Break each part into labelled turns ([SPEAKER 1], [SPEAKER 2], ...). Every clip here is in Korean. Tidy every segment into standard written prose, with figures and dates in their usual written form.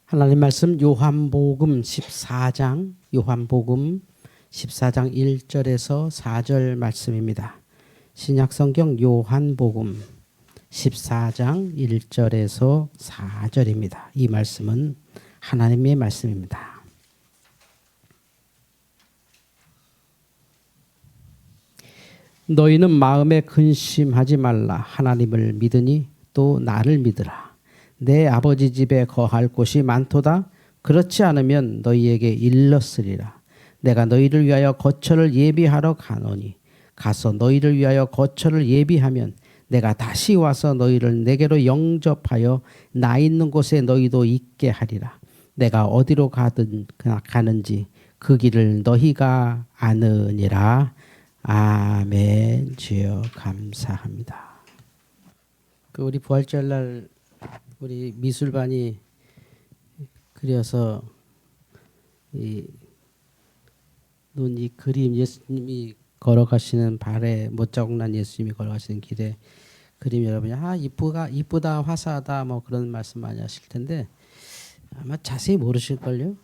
[SPEAKER 1] 하나님 말씀 요한복음 14장 1절에서 4절 말씀입니다. 신약성경 요한복음 14장 1절에서 4절입니다. 이 말씀은 하나님의 말씀입니다. 너희는 마음에 근심하지 말라. 하나님을 믿으니 또 나를 믿으라. 내 아버지 집에 거할 곳이 많도다. 그렇지 않으면 너희에게 일렀으리라. 내가 너희를 위하여 거처를 예비하러 가노니 가서 너희를 위하여 거처를 예비하면 내가 다시 와서 너희를 내게로 영접하여 나 있는 곳에 너희도 있게 하리라. 내가 어디로 가는지 그 길을 너희가 아느니라. 아멘. 주여 감사합니다. 우리 부활절날 우리 미술반이 그려서 이 그림 예수님이 걸어가시는 발에 못자국 난 예수님이 걸어가시는 길에 그림 여러분이 이쁘다 화사하다 뭐 그런 말씀 많이 하실 텐데 아마 자세히 모르실걸요.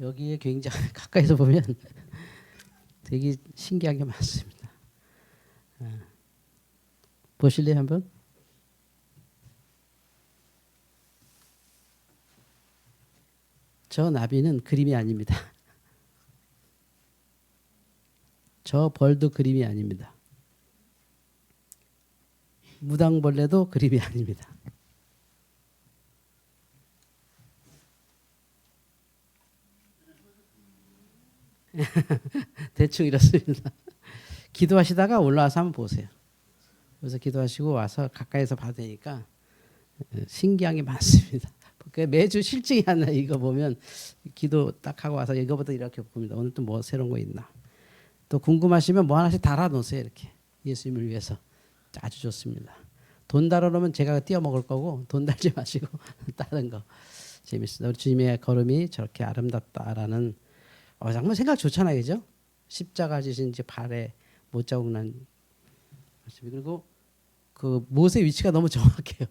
[SPEAKER 1] 여기에 굉장히 가까이서 보면 되게 신기한 게 많습니다. 보실래요 한번? 저 나비는 그림이 아닙니다. 저 벌도 그림이 아닙니다. 무당벌레도 그림이 아닙니다. 대충 이렇습니다. 기도하시다가 올라와서 한번 보세요. 그래서 기도하시고 와서 가까이서 봐도 되니까 신기한 게 많습니다. 매주 실증이 안 나요. 이거 보면 기도 딱 하고 와서 이거부터 이렇게 봅니다. 오늘 또 뭐 새로운 거 있나. 또 궁금하시면 뭐 하나씩 달아놓으세요. 이렇게 예수님을 위해서 아주 좋습니다. 돈 달아놓으면 제가 띄워 먹을 거고 돈 달지 마시고 다른 거 재밌습니다. 우리 주님의 걸음이 저렇게 아름답다라는 정말 생각 좋잖아요, 그죠? 십자가 지신 이제 발에 못자국 난 그리고 그 못의 위치가 너무 정확해요.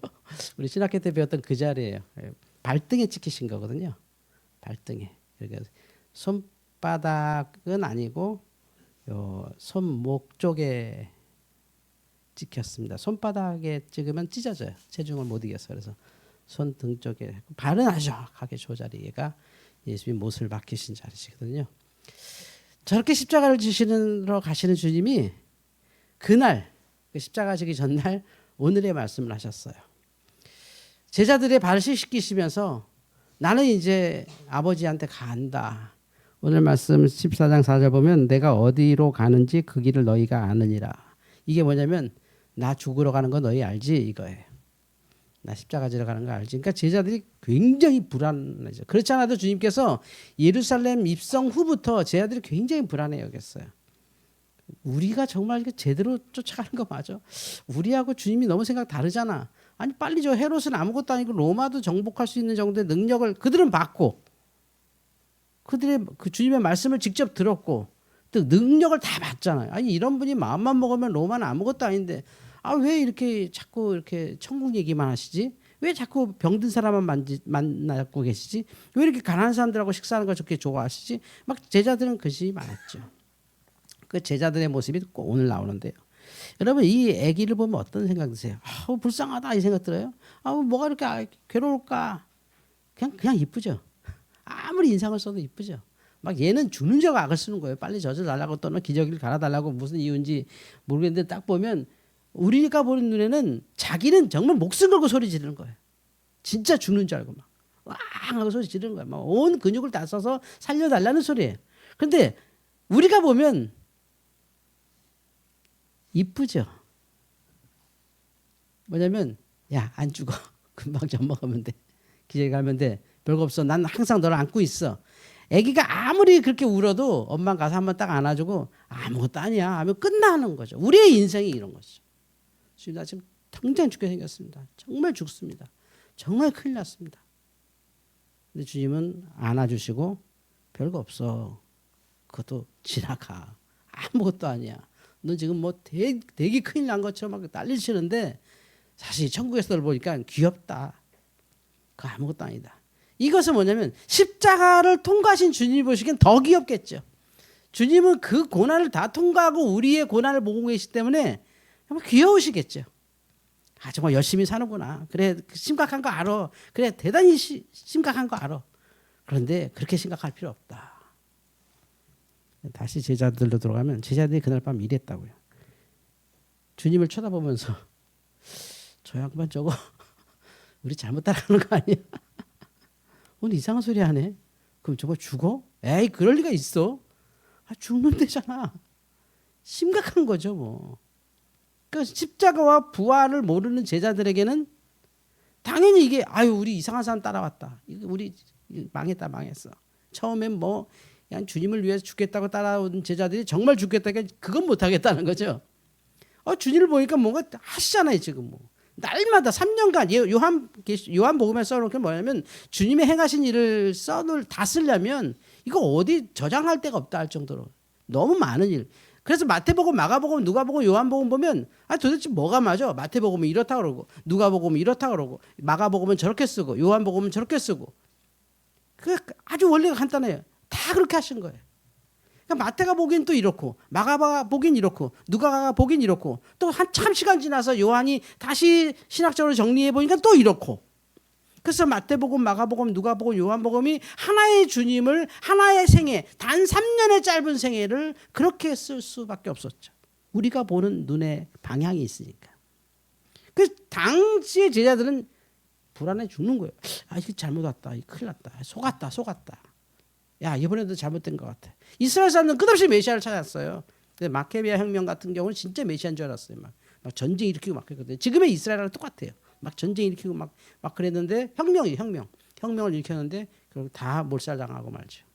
[SPEAKER 1] 우리 신학교 때 배웠던 그 자리예요. 발등에 찍히신 거거든요. 발등에. 그러니까 손바닥은 아니고 손목 쪽에 찍혔습니다. 손바닥에 찍으면 찢어져요. 체중을 못 이겨서. 그래서 손등 쪽에. 발은 아주 정확하게 저 자리가 예수님이 못을 박히신 자리시거든요. 저렇게 십자가를 지시러 가시는 주님이 그날 십자가 지기 전날 오늘의 말씀을 하셨어요. 제자들의 발을 씻기시면서 나는 이제 아버지한테 간다. 오늘 말씀 14장 4절 보면 내가 어디로 가는지 그 길을 너희가 아느니라. 이게 뭐냐면 나 죽으러 가는 거 너희 알지? 이거예요. 나 십자가 지러 가는 거 알지? 그러니까 제자들이 굉장히 불안하죠. 그렇지 않아도 주님께서 예루살렘 입성 후부터 제자들이 굉장히 불안해 여겼어요. 우리가 정말 제대로 쫓아가는 거 맞아? 우리하고 주님이 너무 생각 다르잖아. 아니 빨리 저 헤롯은 아무것도 아니고 로마도 정복할 수 있는 정도의 능력을 그들은 받고 그들의 그 주님의 말씀을 직접 들었고 또 능력을 다 받잖아요. 아니 이런 분이 마음만 먹으면 로마는 아무것도 아닌데 왜 이렇게 자꾸 이렇게 천국 얘기만 하시지? 왜 자꾸 병든 사람만 만나고 계시지? 왜 이렇게 가난한 사람들하고 식사하는 걸 저렇게 좋아하시지? 막 제자들은 그것이 많았죠. 그 제자들의 모습이 꼭 오늘 나오는데요. 여러분 이 아기를 보면 어떤 생각 드세요? 불쌍하다 이 생각 들어요? 뭐가 이렇게 괴로울까? 그냥 이쁘죠. 아무리 인상을 써도 이쁘죠. 막 얘는 주는 적 악을 쓰는 거예요. 빨리 젖어달라고 또는 기저귀를 갈아달라고 무슨 이유인지 모르겠는데 딱 보면 우리가 보는 눈에는 자기는 정말 목숨 걸고 소리 지르는 거예요. 진짜 죽는 줄 알고 막 왕 하고 소리 지르는 거예요. 막 온 근육을 다 써서 살려달라는 소리예요. 그런데 우리가 보면 이쁘죠. 뭐냐면 야 안 죽어. 금방 젖 먹으면 돼. 기저귀 갈면 돼. 별거 없어. 난 항상 너를 안고 있어. 아기가 아무리 그렇게 울어도 엄마 가서 한번 딱 안아주고 아무것도 아니야 하면 끝나는 거죠. 우리의 인생이 이런 거죠. 주님 나 지금 당장 죽게 생겼습니다. 정말 죽습니다. 정말 큰일 났습니다. 근데 주님은 안아주시고 별거 없어. 그것도 지나가. 아무것도 아니야. 너 지금 뭐 되게 큰일 난 것처럼 막 난리치는데 사실 천국에서 널 보니까 귀엽다. 그거 아무것도 아니다. 이것은 뭐냐면 십자가를 통과하신 주님이 보시기엔 더 귀엽겠죠. 주님은 그 고난을 다 통과하고 우리의 고난을 보고 계시기 때문에 정말 귀여우시겠죠. 아, 정말 열심히 사는구나. 그래, 심각한 거 알아. 그래, 대단히 심각한 거 알아. 그런데 그렇게 심각할 필요 없다. 다시 제자들로 들어가면 제자들이 그날 밤 이랬다고요. 주님을 쳐다보면서 저 양반 저거 우리 잘못 따라가는 거 아니야? 오늘 이상한 소리 하네. 그럼 저거 죽어? 에이, 그럴 리가 있어. 아, 죽는 데잖아. 심각한 거죠, 뭐. 그 십자가와 부활을 모르는 제자들에게는 당연히 이게 아유, 우리 이상한 사람 따라왔다. 우리 망했다, 망했어. 처음엔 뭐 그냥 주님을 위해서 죽겠다고 따라온 제자들이 정말 죽겠다니까 그건 못 하겠다는 거죠. 주님을 보니까 뭔가 하시잖아요, 지금 뭐. 날마다 3년간 요한복음에 써놓은 게 뭐냐면 주님의 행하신 일을 다 쓰려면 이거 어디 저장할 데가 없다 할 정도로 너무 많은 일. 그래서 마태복음, 마가복음, 누가복음, 요한복음 보면 도대체 뭐가 맞아? 마태복음은 이렇다 그러고 누가복음은 이렇다 그러고 마가복음은 저렇게 쓰고 요한복음은 저렇게 쓰고. 그 아주 원리가 간단해요. 다 그렇게 하신 거예요. 그러니까 마태가 보기엔 또 이렇고 마가가 보기엔 이렇고 누가가 보기엔 이렇고 또 한참 시간 지나서 요한이 다시 신학적으로 정리해 보니까 또 이렇고. 그래서 마태복음, 마가복음, 누가복음, 요한복음이 하나의 주님을 하나의 생애, 단 3년의 짧은 생애를 그렇게 쓸 수밖에 없었죠. 우리가 보는 눈에 방향이 있으니까. 그 당시의 제자들은 불안해 죽는 거예요. 아, 이거 잘못 왔다. 이거 큰일 났다. 속았다. 야, 이번에도 잘못된 것 같아. 이스라엘 사람들은 끝없이 메시아를 찾았어요. 근데 마케비아 혁명 같은 경우는 진짜 메시아인 줄 알았어요. 막 전쟁 일으키고 막 그랬거든요. 지금의 이스라엘하고 똑같아요. 막 전쟁 일으키고 막 그랬는데 혁명을 일으켰는데 결국 다 몰살당하고 말죠.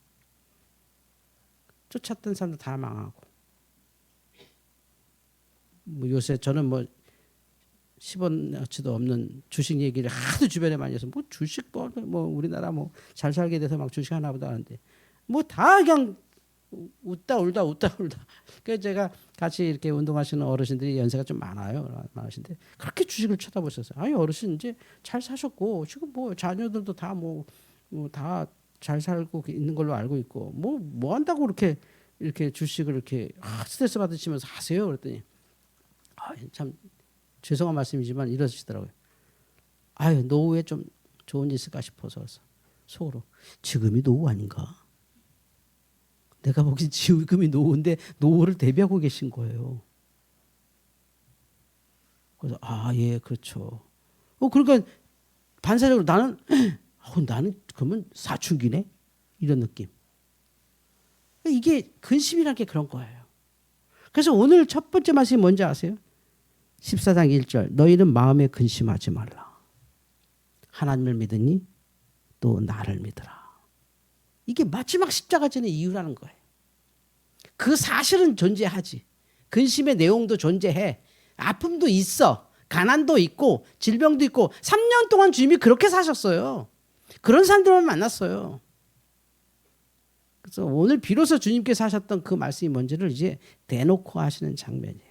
[SPEAKER 1] 쫓았던 사람도 다 망하고. 뭐 요새 저는 뭐 10원어치도 없는 주식 얘기를 하도 주변에 많이 해서 뭐 주식 뭐 우리나라 뭐 잘 살게 돼서 막 주식 하나 보다 하는데 뭐 다 그냥 웃다 울다. 그래서 제가 같이 이렇게 운동하시는 어르신들이 연세가 좀 많으신데 그렇게 주식을 쳐다보셨어요. 아니, 어르신 이제 잘 사셨고 지금 뭐 자녀들도 다 다 잘 살고 있는 걸로 알고 있고 뭐 한다고 이렇게 주식을 이렇게 스트레스 받으시면서 하세요. 그랬더니 참 죄송한 말씀이지만 이러시더라고요. 아유, 노후에 좀 좋은 일 있을까 싶어서 속으로 지금이 노후 아닌가? 내가 보기엔 지금이 노후인데 노후를 대비하고 계신 거예요. 그래서 예, 그렇죠. 그러니까 반사적으로 나는 그러면 사춘기네? 이런 느낌. 이게 근심이라는 게 그런 거예요. 그래서 오늘 첫 번째 말씀이 뭔지 아세요? 14장 1절 너희는 마음에 근심하지 말라. 하나님을 믿으니 또 나를 믿으라. 이게 마지막 십자가 전의 이유라는 거예요. 그 사실은 존재하지. 근심의 내용도 존재해. 아픔도 있어. 가난도 있고 질병도 있고 3년 동안 주님이 그렇게 사셨어요. 그런 사람들만 만났어요. 그래서 오늘 비로소 주님께서 하셨던 그 말씀이 뭔지를 이제 대놓고 하시는 장면이에요.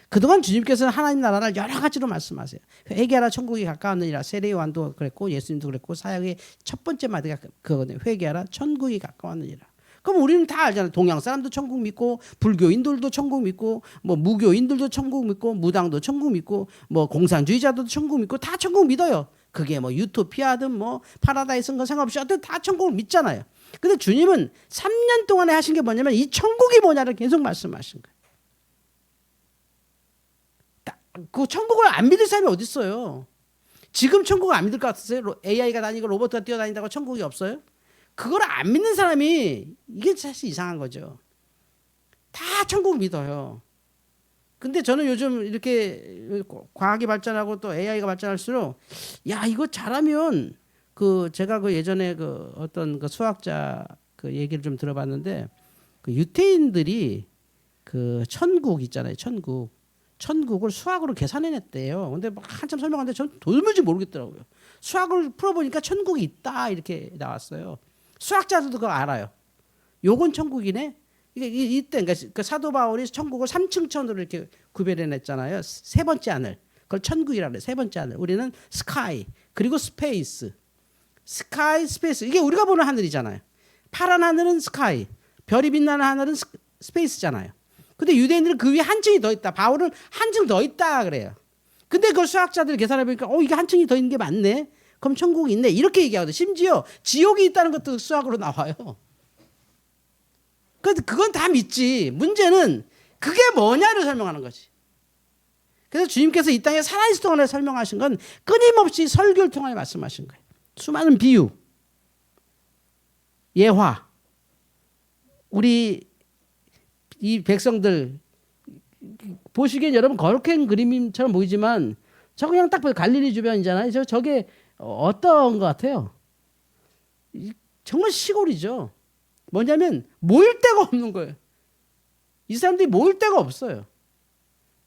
[SPEAKER 1] 그동안 주님께서는 하나님 나라를 여러 가지로 말씀하세요. 회개하라 천국이 가까웠느니라. 세례 요한도 그랬고 예수님도 그랬고 사역의 첫 번째 마디가 그거거든요. 회개하라 천국이 가까웠느니라. 그럼 우리는 다 알잖아요. 동양 사람도 천국 믿고 불교인들도 천국 믿고 뭐 무교인들도 천국 믿고 무당도 천국 믿고 뭐 공산주의자도 천국 믿고 다 천국 믿어요. 그게 뭐 유토피아든 뭐 파라다이스인 거 상관없이 어쨌든 다 천국을 믿잖아요. 근데 주님은 3년 동안에 하신 게 뭐냐면 이 천국이 뭐냐를 계속 말씀하신 거예요. 그 천국을 안 믿을 사람이 어디 있어요? 지금 천국을 안 믿을 것 같으세요? AI가 다니고 로봇가 뛰어다닌다고 천국이 없어요? 그걸 안 믿는 사람이 이게 사실 이상한 거죠. 다 천국 믿어요. 근데 저는 요즘 이렇게 과학이 발전하고 또 AI가 발전할수록 야, 이거 잘하면 제가 예전에 어떤 수학자 얘기를 좀 들어봤는데 유태인들이 천국 있잖아요. 천국을 수학으로 계산해냈대요. 근데 한참 설명하는데 전 도무지 모르겠더라고요. 수학을 풀어보니까 천국이 있다 이렇게 나왔어요. 수학자들도 그거 알아요. 요건 천국이네. 이때 그러니까 사도 바울이 천국을 3층 천으로 이렇게 구별해냈잖아요. 세 번째 하늘. 그걸 천국이라 그래요. 세 번째 하늘. 우리는 스카이 그리고 스페이스. 스카이, 스페이스. 이게 우리가 보는 하늘이잖아요. 파란 하늘은 스카이, 별이 빛나는 하늘은 스페이스잖아요. 근데 유대인들은 그 위에 한 층이 더 있다. 바울은 한 층 더 있다 그래요. 근데 그걸 수학자들이 계산해 보니까 이게 한 층이 더 있는 게 맞네. 그럼 천국이 있네. 이렇게 얘기하거든. 심지어 지옥이 있다는 것도 수학으로 나와요. 그건 다 믿지. 문제는 그게 뭐냐를 설명하는 거지. 그래서 주님께서 이 땅에 살아있을 동안에 설명하신 건 끊임없이 설교를 통하여 말씀하신 거예요. 수많은 비유, 예화. 우리 이 백성들 보시기엔 여러분 거룩한 그림처럼 보이지만 저 그냥 딱 갈릴리 주변이잖아요. 저게 어떤 것 같아요? 정말 시골이죠. 뭐냐면 모일 데가 없는 거예요. 이 사람들이 모일 데가 없어요.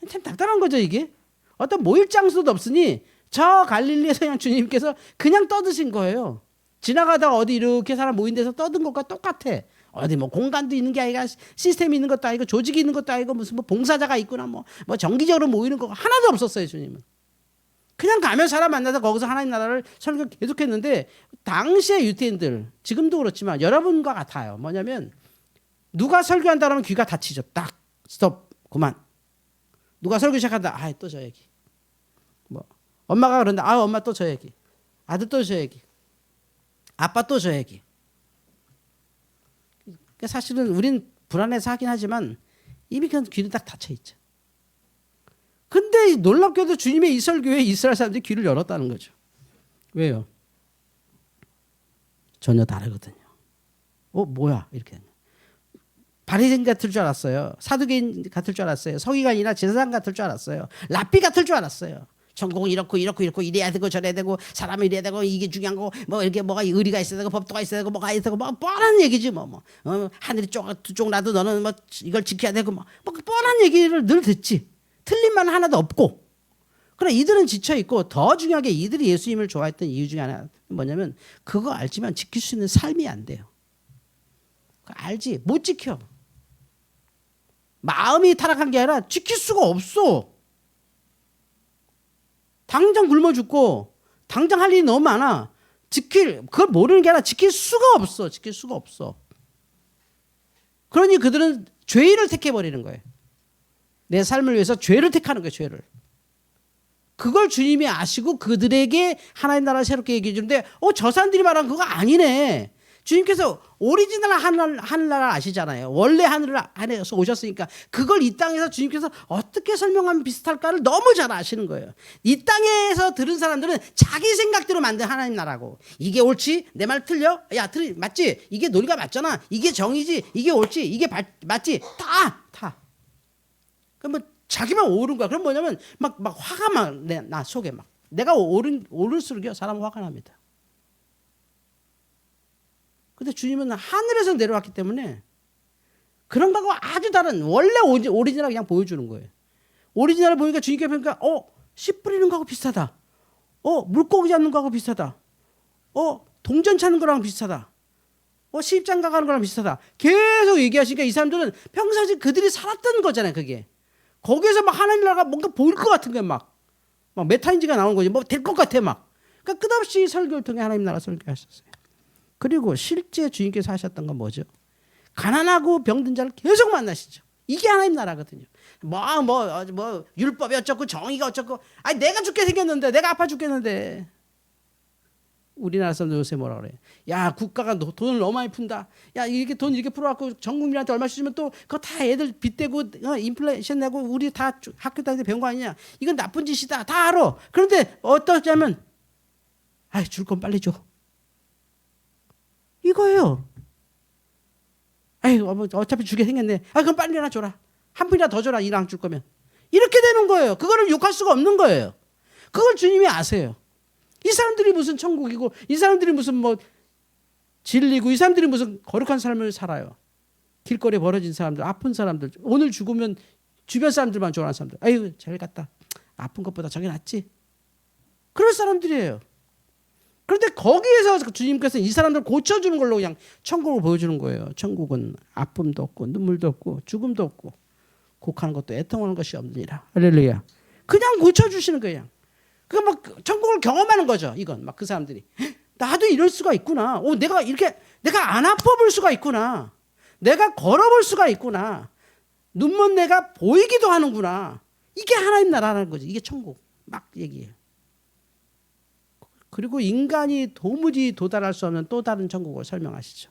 [SPEAKER 1] 참 답답한 거죠 이게. 어떤 모일 장소도 없으니 저 갈릴리에서 그냥 주님께서 그냥 떠드신 거예요. 지나가다가 어디 이렇게 사람 모인 데서 떠든 것과 똑같아. 어디 뭐 공간도 있는 게 아니라 시스템이 있는 것도 아니고 조직이 있는 것도 아니고 무슨 뭐 봉사자가 있구나 뭐 정기적으로 모이는 거 하나도 없었어요 주님은. 그냥 가면 사람 만나서 거기서 하나님 나라를 설교 계속했는데 당시의 유태인들 지금도 그렇지만 여러분과 같아요. 뭐냐면 누가 설교한다 그러면 귀가 닫히죠. 딱 스톱 그만. 누가 설교 시작한다. 또 저 얘기. 뭐 엄마가 그런다. 엄마 또 저 얘기. 아들 또 저 얘기. 아빠 또 저 얘기. 사실은 우린 불안해서 하긴 하지만 이미 그냥 귀는 딱 닫혀 있죠. 근데 놀랍게도 주님의 이 설교에 이스라엘 사람들이 귀를 열었다는 거죠. 왜요? 전혀 다르거든요. 뭐야 이렇게. 바리새인 같을 줄 알았어요. 사두개인 같을 줄 알았어요. 서기관이나 제사장 같을 줄 알았어요. 랍비 같을 줄 알았어요. 전공은 이렇고 이래야 되고 저래야 되고 사람이 이래야 되고 이게 중요한 거고 뭐 이렇게 뭐가 의리가 있어야 되고 법도가 있어야 되고 뭐가 있어야 되고 뭐 뻔한 얘기지 하늘이 두 쪽 나도 너는 뭐 이걸 지켜야 되고 뭐 뻔한 얘기를 늘 듣지. 틀린 말은 하나도 없고. 그러나 이들은 지쳐 있고 더 중요하게 이들이 예수님을 좋아했던 이유 중에 하나 뭐냐면 그거 알지만 지킬 수 있는 삶이 안 돼요. 알지 못 지켜. 마음이 타락한 게 아니라 지킬 수가 없어. 당장 굶어 죽고 당장 할 일이 너무 많아. 그걸 모르는 게 아니라 지킬 수가 없어. 지킬 수가 없어. 그러니 그들은 죄를 택해버리는 거예요. 내 삶을 위해서 죄를 택하는 거예요. 죄를. 그걸 주님이 아시고 그들에게 하나님 나라를 새롭게 얘기해 주는데 저 사람들이 말한 그거 아니네. 주님께서 오리지널 하늘나라 아시잖아요. 원래 하늘 안에서 오셨으니까 그걸 이 땅에서 주님께서 어떻게 설명하면 비슷할까를 너무 잘 아시는 거예요. 이 땅에서 들은 사람들은 자기 생각대로 만든 하나님 나라고. 이게 옳지? 내 말 틀려? 야, 맞지? 이게 논리가 맞잖아. 이게 정의지? 이게 옳지? 이게 맞지? 다. 그럼 뭐 자기만 옳은 거야. 그럼 뭐냐면 막 화가 나 속에 막. 내가 옳을수록요 사람은 화가 납니다. 근데 주님은 하늘에서 내려왔기 때문에 그런 거하고 아주 다른 원래 오리지널 그냥 보여주는 거예요. 오리지널을 보니까 주님께 보니까 씨 뿌리는 거하고 비슷하다. 물고기 잡는 거하고 비슷하다. 동전 찾는 거랑 비슷하다. 시집장가 가는 거랑 비슷하다. 계속 얘기하시니까 이 사람들은 평상시 그들이 살았던 거잖아요. 그게. 거기에서 막 하나님 나라가 뭔가 보일 것 같은 게 막 메타인지가 나오는 거지. 뭐 될 것 같아 막. 그러니까 끝없이 설교를 통해 하나님 나라 설교하셨어요. 그리고 실제 주님께서 하셨던 건 뭐죠? 가난하고 병든 자를 계속 만나시죠. 이게 하나님 나라거든요. 율법이 어쩌고 정의가 어쩌고. 내가 죽게 생겼는데 내가 아파 죽겠는데. 우리나라 사람들 요새 뭐라 그래? 야 국가가 돈을 너무 많이 푼다. 야 이렇게 돈 이렇게 풀어갖고 전 국민한테 얼마씩 주면 또 그거 다 애들 빚대고 인플레이션 내고 우리 다 학교 다닐 때 배운 거 아니냐? 이건 나쁜 짓이다. 다 알아. 그런데 어떠냐면 줄 건 빨리 줘. 이거예요. 어차피 주게 생겼네. 그럼 빨리 하나 줘라. 한 푼이나 더 줘라. 이랑 줄 거면. 이렇게 되는 거예요. 그거를 욕할 수가 없는 거예요. 그걸 주님이 아세요. 이 사람들이 무슨 천국이고 이 사람들이 무슨 진리고 이 사람들이 무슨 거룩한 삶을 살아요. 길거리에 벌어진 사람들, 아픈 사람들, 오늘 죽으면 주변 사람들만 좋아하는 사람들. 잘 갔다. 아픈 것보다 저게 낫지. 그럴 사람들이에요. 그런데 거기에서 주님께서 이 사람들 고쳐주는 걸로 그냥 천국을 보여주는 거예요. 천국은 아픔도 없고 눈물도 없고 죽음도 없고 곡하는 것도 애통하는 것이 없느니라. 할렐루야. 그냥 고쳐주시는 거예요. 천국을 경험하는 거죠. 이건 그 사람들이 나도 이럴 수가 있구나. 내가 이렇게 내가 안 아파볼 수가 있구나. 내가 걸어볼 수가 있구나. 눈먼 내가 보이기도 하는구나. 이게 하나님 나라라는 거지. 이게 천국. 막 얘기해요. 그리고 인간이 도무지 도달할 수 없는 또 다른 천국을 설명하시죠.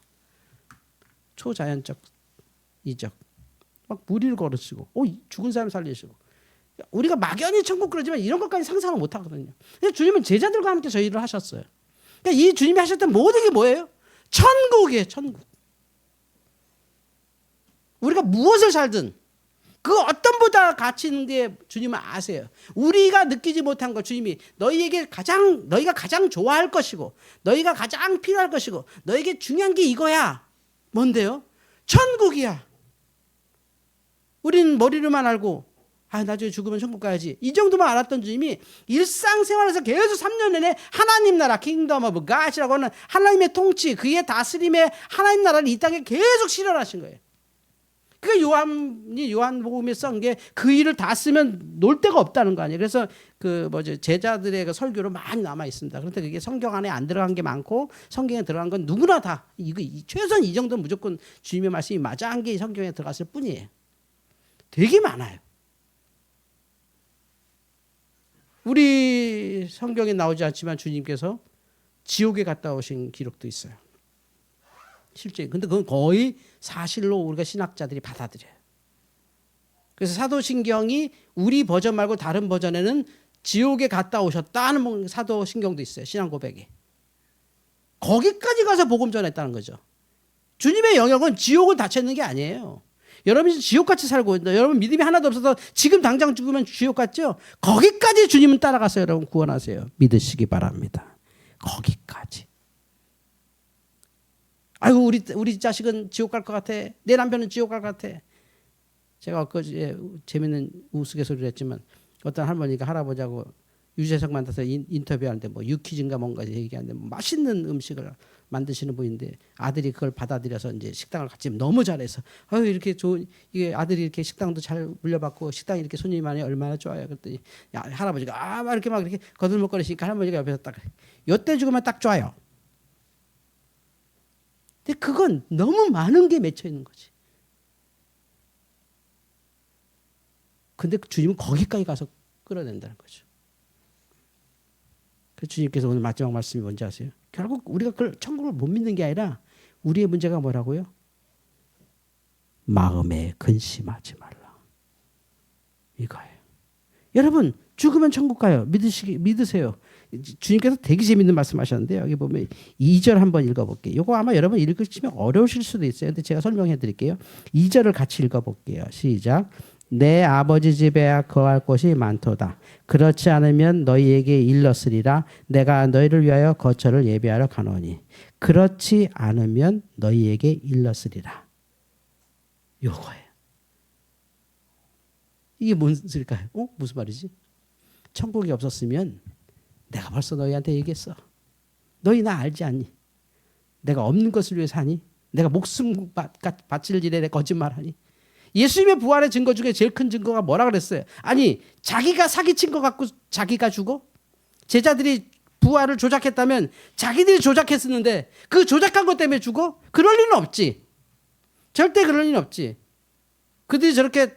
[SPEAKER 1] 초자연적 이적. 막 무리를 걸으시고 죽은 사람 살리시고. 우리가 막연히 천국 그러지만 이런 것까지 상상을 못 하거든요. 근데 주님은 제자들과 함께 저 일을 하셨어요. 그러니까 이 주님이 하셨던 모든 게 뭐예요? 천국이에요. 천국. 우리가 무엇을 살든 그 어떤 보다 가치 있는 게 주님은 아세요. 우리가 느끼지 못한 것 주님이 너희가 가장 좋아할 것이고 너희가 가장 필요할 것이고 너에게 중요한 게 이거야. 뭔데요? 천국이야. 우리는 머리로만 알고 나중에 죽으면 천국 가야지. 이 정도만 알았던 주님이 일상생활에서 계속 3년 내내 하나님 나라 킹덤 오브 갓이라고 하는 하나님의 통치 그의 다스림에 하나님 나라를 이 땅에 계속 실현하신 거예요. 그 요한복음에 쓴 게 그 일을 다 쓰면 놀 데가 없다는 거 아니에요. 그래서 제자들의 그 설교로 많이 남아 있습니다. 그런데 그게 성경 안에 안 들어간 게 많고 성경에 들어간 건 누구나 다 최소한 이 정도는 무조건 주님의 말씀이 맞아 한 게 성경에 들어갔을 뿐이에요. 되게 많아요. 우리 성경에 나오지 않지만 주님께서 지옥에 갔다 오신 기록도 있어요. 실제. 근데 그건 거의 사실로 우리가 신학자들이 받아들여요. 그래서 사도신경이 우리 버전 말고 다른 버전에는 지옥에 갔다 오셨다는 사도신경도 있어요. 신앙 고백이. 거기까지 가서 복음 전했다는 거죠. 주님의 영역은 지옥을 닫혀있는 게 아니에요. 여러분이 지옥같이 살고 있다. 여러분 믿음이 하나도 없어서 지금 당장 죽으면 지옥 같죠? 거기까지 주님은 따라가서 여러분 구원하세요. 믿으시기 바랍니다. 거기까지. 아이고 우리 자식은 지옥 갈 것 같아. 내 남편은 지옥 갈 것 같아. 제가 엊그제 재밌는 우스갯소리를 했지만 어떤 할머니가 할아버지하고 유재석 만나서 인터뷰하는데 유퀴즈인가 뭔가 얘기하는데 맛있는 음식을 만드시는 분인데 아들이 그걸 받아들여서 이제 식당을 같이 너무 잘해서 이렇게 좋은 이게 아들이 이렇게 식당도 잘 물려받고 식당에 이렇게 손님이 많이 얼마나 좋아요. 그랬더니 할아버지가 막 이렇게 거들먹거리시니까 할머니가 옆에서 딱 요때 죽으면 딱 좋아요. 근데 그건 너무 많은 게 맺혀 있는 거지. 근데 주님은 거기까지 가서 끌어낸다는 거죠. 그 주님께서 오늘 마지막 말씀이 뭔지 아세요? 결국 우리가 그걸 천국을 못 믿는 게 아니라 우리의 문제가 뭐라고요? 마음에 근심하지 말라. 이거예요. 여러분 죽으면 천국 가요. 믿으세요. 주님께서 되게 재밌는 말씀하셨는데요. 여기 보면 2절 한번 읽어볼게요. 이거 아마 여러분 읽으시면 어려우실 수도 있어요. 근데 제가 설명해 드릴게요. 2절을 같이 읽어볼게요. 시작. 내 아버지 집에 거할 곳이 많도다. 그렇지 않으면 너희에게 일렀으리라. 내가 너희를 위하여 거처를 예비하러 가노니. 그렇지 않으면 너희에게 일렀으리라. 요거예요. 이게 뭔 소리일까요? 무슨 말이지? 천국이 없었으면 내가 벌써 너희한테 얘기했어. 너희 나 알지 않니? 내가 없는 것을 위해 사니? 내가 목숨 바칠 일에 거짓말하니? 예수님의 부활의 증거 중에 제일 큰 증거가 뭐라 그랬어요? 아니 자기가 사기친 거 갖고 자기가 죽어? 제자들이 부활을 조작했다면 자기들이 조작했었는데 그 조작한 것 때문에 죽어? 그럴 리는 없지. 절대 그럴 리는 없지. 그들이 저렇게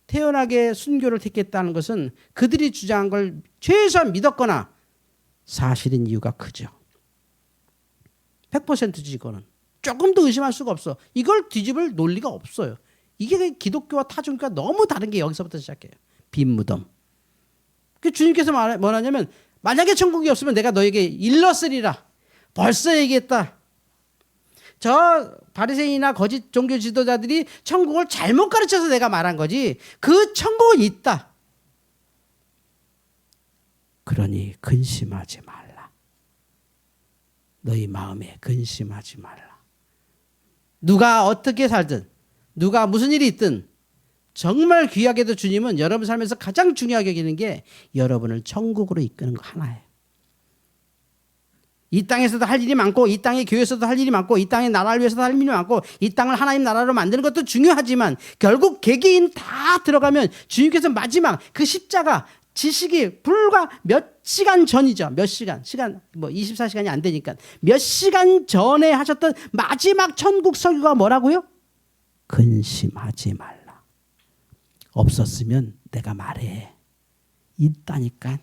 [SPEAKER 1] 태연하게 순교를 택했다는 것은 그들이 주장한 걸 최소한 믿었거나 사실인 이유가 크죠. 100%지 이거는. 조금 더 의심할 수가 없어. 이걸 뒤집을 논리가 없어요. 이게 기독교와 타종교가 너무 다른 게 여기서부터 시작해요. 빈 무덤. 그 주님께서 뭐라냐면 만약에 천국이 없으면 내가 너에게 일렀으리라. 벌써 얘기했다. 저 바리새인이나 거짓 종교 지도자들이 천국을 잘못 가르쳐서 내가 말한 거지. 그 천국은 있다. 그러니 근심하지 말라. 너희 마음에 근심하지 말라. 누가 어떻게 살든 누가 무슨 일이 있든 정말 귀하게도 주님은 여러분 삶에서 가장 중요하게 여기는 게 여러분을 천국으로 이끄는 거 하나예요. 이 땅에서도 할 일이 많고 이 땅의 교회에서도 할 일이 많고 이 땅의 나라를 위해서도 할 일이 많고 이 땅을 하나님 나라로 만드는 것도 중요하지만 결국 개개인 다 들어가면 주님께서 마지막 그 십자가 지식이 불과 몇 시간 전이죠. 몇 시간 뭐 24시간이 안 되니까 몇 시간 전에 하셨던 마지막 천국 설교가 뭐라고요? 근심하지 말라. 없었으면 내가 말해. 있다니까.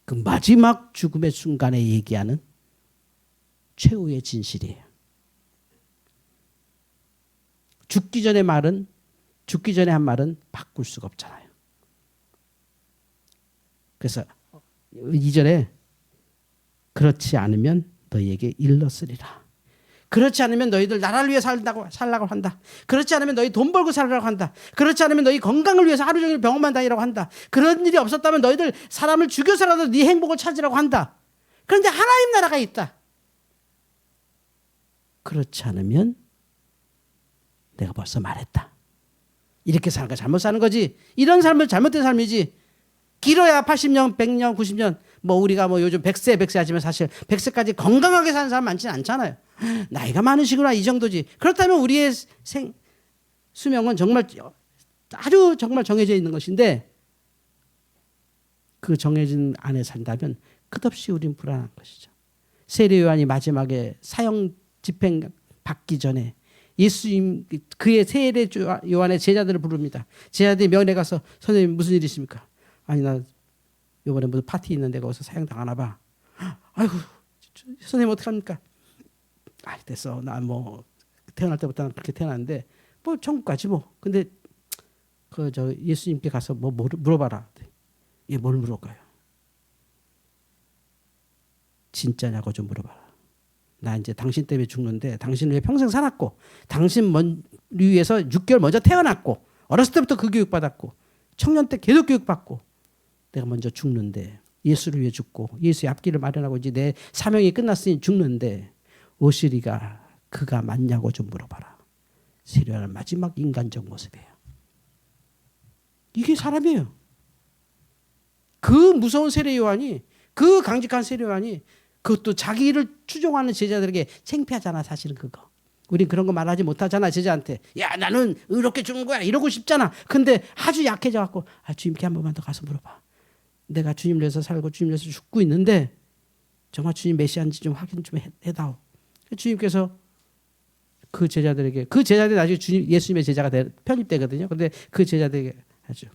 [SPEAKER 1] 그 마지막 죽음의 순간에 얘기하는 최후의 진실이에요. 죽기 전에 한 말은 바꿀 수가 없잖아요. 그래서 2절에 그렇지 않으면 너희에게 일렀으리라. 그렇지 않으면 너희들 나라를 위해 살라고 한다. 그렇지 않으면 너희 돈 벌고 살라고 한다. 그렇지 않으면 너희 건강을 위해서 하루 종일 병원만 다니라고 한다. 그런 일이 없었다면 너희들 사람을 죽여서라도 네 행복을 찾으라고 한다. 그런데 하나님 나라가 있다. 그렇지 않으면 내가 벌써 말했다. 이렇게 사는 거 잘못 사는 거지. 이런 삶은 잘못된 삶이지. 길어야 80년, 100년, 90년. 뭐 우리가 뭐 요즘 100세 하지만 사실 100세까지 건강하게 사는 사람 많지는 않잖아요. 나이가 많으시구나 이 정도지. 그렇다면 우리의 수명은 정말 아주 정말 정해져 있는 것인데 그 정해진 안에 산다면 끝없이 우린 불안한 것이죠. 세례 요한이 마지막에 사형 집행 받기 전에 예수님 그의 세례 요한의 제자들을 부릅니다. 제자들이 면회 가서 선생님 무슨 일이십니까? 아니 나 이번에 무슨 파티 있는데 거기서 사형 당하나 봐. 아이고 선생님 어떡합니까? 아 됐어. 나 뭐 태어날 때부터 그렇게 태어났는데 뭐 천국까지 뭐. 근데 그 저 예수님께 가서 뭐 물어봐라. 예, 뭘 물어볼까요? 진짜냐고 좀 물어봐라. 나 이제 당신 때문에 죽는데 당신을 위해 평생 살았고 당신 위해서 6개월 먼저 태어났고 어렸을 때부터 그 교육 받았고 청년 때 계속 교육 받고 내가 먼저 죽는데 예수를 위해 죽고 예수의 앞길을 마련하고 이제 내 사명이 끝났으니 죽는데 오시리가 그가 맞냐고 좀 물어봐라. 세례요한의 마지막 인간적 모습이에요. 이게 사람이에요. 그 무서운 세례요한이 그 강직한 세례요한이 그것도 자기를 추종하는 제자들에게 창피하잖아. 사실은 그거. 우린 그런 거 말하지 못하잖아. 제자한테. 야 나는 이렇게 죽는 거야. 이러고 싶잖아. 근데 아주 약해져 갖고 주님께 한 번만 더 가서 물어봐. 내가 주님 위해서 살고 주님 위해서 죽고 있는데 정말 주님 메시아인지 좀 확인 좀 해다오. 주님께서 그 제자들이 나중에 주님 예수님의 제자가 편입되거든요. 근데 그 제자들에게 하죠.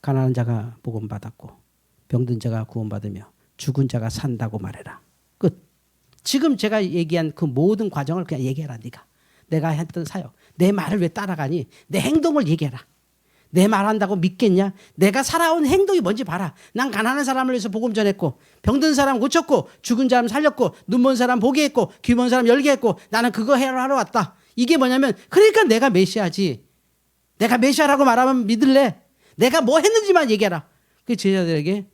[SPEAKER 1] 가난한 자가 복음 받았고 병든 자가 구원받으며 죽은 자가 산다고 말해라. 끝. 지금 제가 얘기한 그 모든 과정을 그냥 얘기해라. 네가. 내가 했던 사역. 내 말을 왜 따라가니? 내 행동을 얘기해라. 내 말한다고 믿겠냐? 내가 살아온 행동이 뭔지 봐라. 난 가난한 사람을 위해서 복음 전했고 병든 사람 고쳤고 죽은 사람 살렸고 눈먼 사람 보게 했고 귀 먼 사람 열게 했고 나는 그거 하러 왔다. 이게 뭐냐면 그러니까 내가 메시아지. 내가 메시아라고 말하면 믿을래? 내가 뭐 했는지만 얘기해라. 그 제자들에게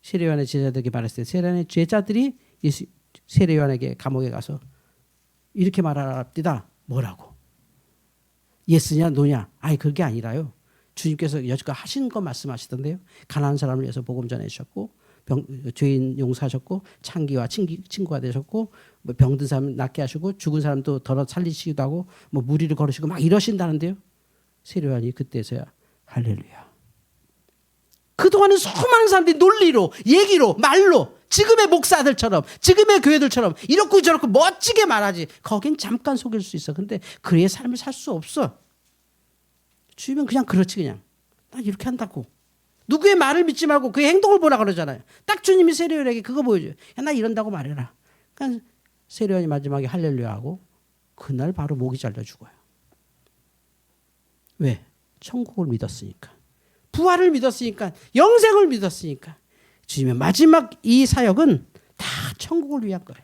[SPEAKER 1] 세례요한의 제자들에게 말했어요. 세례요한의 제자들이 세례요한에게 감옥에 가서 이렇게 말하랍니다. 뭐라고? 예스냐 노냐? 아니 그게 아니라요. 주님께서 여지껏 하신 거 말씀하시던데요. 가난한 사람을 위해서 복음 전해주셨고 죄인 용서하셨고 창기와 친구가 되셨고 뭐 병든 사람 낫게 하시고 죽은 사람도 덜어 살리시기도 하고 뭐 무리를 걸으시고 막 이러신다는데요. 세례요한이 그때서야 할렐루야. 그동안은 수많은 사람들이 논리로 얘기로 말로 지금의 목사들처럼 지금의 교회들처럼 이렇고 저렇고 멋지게 말하지. 거긴 잠깐 속일 수 있어. 근데 그의 삶을 살 수 없어. 주님은 그냥 그렇지 그냥. 나 이렇게 한다고. 누구의 말을 믿지 말고 그의 행동을 보라 그러잖아요. 딱 주님이 세례요한에게 그거 보여줘요. 야, 나 이런다고 말해라. 그러니까 세례요한이 마지막에 할렐루야 하고 그날 바로 목이 잘려 죽어요. 왜? 천국을 믿었으니까. 부활을 믿었으니까. 영생을 믿었으니까. 주님의 마지막 이 사역은 다 천국을 위한 거예요.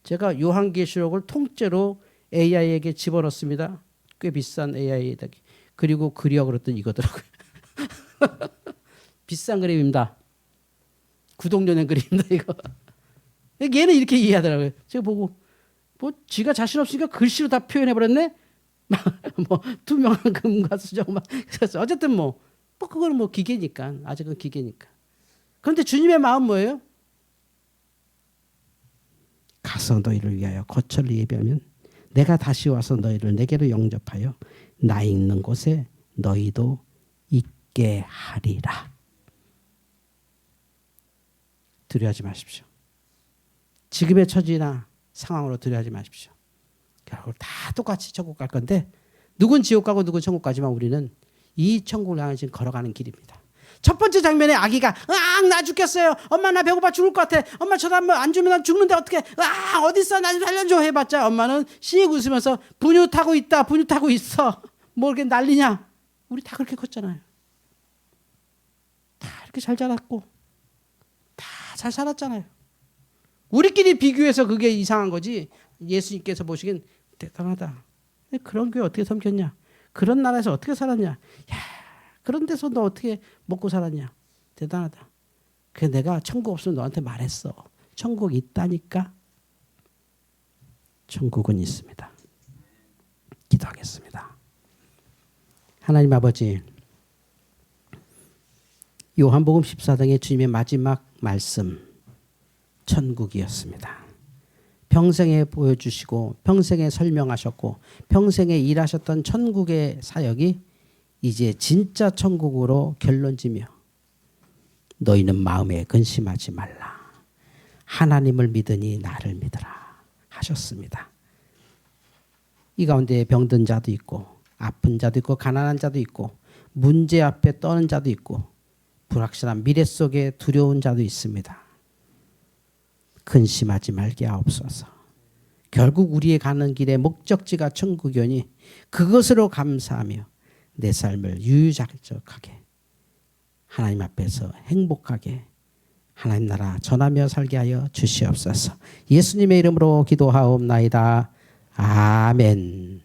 [SPEAKER 1] 제가 요한계시록을 통째로 AI에게 집어넣습니다. 꽤 비싼 AI에다. 그리고 그려 그랬더니 이거더라고요. 비싼 그림입니다. 구독연행 그림입니다. 이거. 얘는 이렇게 이해하더라고요. 제가 보고 뭐 지가 자신 없으니까 글씨로 다 표현해버렸네. 뭐 투명한 금과 수정 막 그래서 어쨌든 뭐 그거는 뭐 기계니까 아직은 기계니까. 그런데 주님의 마음 뭐예요? 가서 너희를 위하여 거처를 예비하면 내가 다시 와서 너희를 내게로 영접하여 나 있는 곳에 너희도 있게 하리라. 두려워하지 마십시오. 지금의 처지나 상황으로 두려워하지 마십시오. 결국 다 똑같이 천국 갈 건데 누군 지옥 가고 누군 천국 가지만 우리는 이 천국을 향해 지금 걸어가는 길입니다. 첫 번째 장면에 아기가 나 죽겠어요. 엄마 나 배고파 죽을 것 같아. 엄마 저도 안 주면 난 죽는데 어떡해. 어딨어 나 좀 살려줘 해봤자 엄마는 씩 웃으면서 분유 타고 있다. 분유 타고 있어. 뭐 이렇게 난리냐. 우리 다 그렇게 컸잖아요. 다 이렇게 잘 자랐고 다 잘 살았잖아요. 우리끼리 비교해서 그게 이상한 거지. 예수님께서 보시기엔 대단하다. 그런 교회 어떻게 섬겼냐. 그런 나라에서 어떻게 살았냐. 야, 그런 데서 너 어떻게 먹고 살았냐. 대단하다. 그래서 내가 천국 없으면 너한테 말했어. 천국 있다니까. 천국은 있습니다. 기도하겠습니다. 하나님 아버지, 요한복음 14장의 주님의 마지막 말씀, 천국이었습니다. 평생에 보여주시고 평생에 설명하셨고 평생에 일하셨던 천국의 사역이 이제 진짜 천국으로 결론지며 너희는 마음에 근심하지 말라. 하나님을 믿으니 나를 믿으라 하셨습니다. 이 가운데 병든 자도 있고 아픈 자도 있고 가난한 자도 있고 문제 앞에 떠는 자도 있고 불확실한 미래 속에 두려운 자도 있습니다. 근심하지 말게 하옵소서. 결국 우리의 가는 길의 목적지가 천국이오니 그것으로 감사하며 내 삶을 유유자적하게 하나님 앞에서 행복하게 하나님 나라 전하며 살게 하여 주시옵소서. 예수님의 이름으로 기도하옵나이다. 아멘.